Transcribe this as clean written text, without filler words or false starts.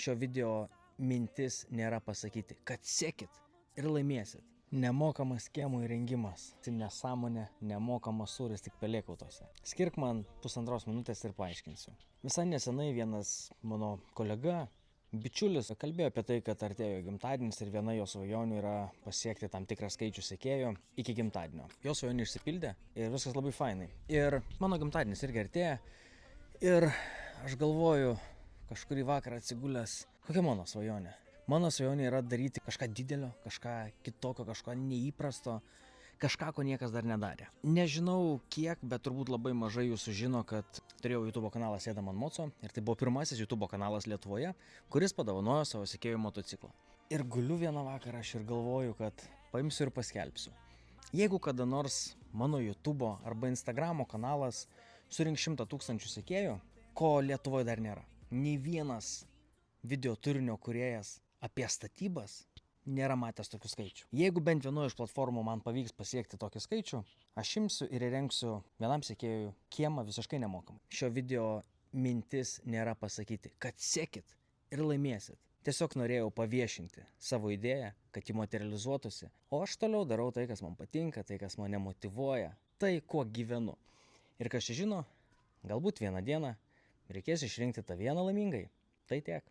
Šio video mintis nėra pasakyti, kad sekit ir laimėsit. Nemokamas kiemų įrengimas. Nesąmonė, nemokamas sūris tik pelėkautose. Skirk man 1,5 minutės ir paaiškinsiu. Visai nesenai vienas mano kolega, bičiulis, kalbėjo apie tai, kad artėjo gimtadienis ir viena jo svajonių yra pasiekti tam tikrą skaičių sekėjų iki gimtadienio. Jo svajonė išsipildė ir viskas labai fainai. Ir mano gimtadienis irgi artėja ir aš galvoju, kažkurį vakarą atsigulęs, kokia mano svajonė. Mano svajonė yra daryti kažką didelio, kažką kitokio, kažką neįprasto, kažką, ko niekas dar nedarė. Nežinau kiek, bet turbūt labai mažai jūsų žino, kad turėjau YouTube kanalą Sėdam ant moco ir tai buvo pirmasis YouTube kanalas Lietuvoje, kuris padovanojo savo sekėjų motociklą. Ir guliu vieną vakarą aš ir galvoju, kad paimsiu ir paskelbsiu. Jeigu kada nors mano YouTube arba Instagramo kanalas surinks 100 000 sekėjų, ko Lietuvoje dar nėra. Nei vienas video turinio kūrėjas apie statybas nėra matęs tokių skaičių. Jeigu bent vienoje iš platformų man pavyks pasiekti tokį skaičių, aš imsiu ir įrengsiu vienam sekėjui kiemą visiškai nemokamai. Šio video mintis nėra pasakyti, kad sekit ir laimėsit. Tiesiog norėjau paviešinti savo idėją, kad ji materializuotųsi, o aš toliau darau tai, kas man patinka, tai, kas mane motyvuoja, tai, kuo gyvenu. Ir kas čia žino, galbūt vieną dieną reikės išrinkti tą vieną laimingai. Tai tiek.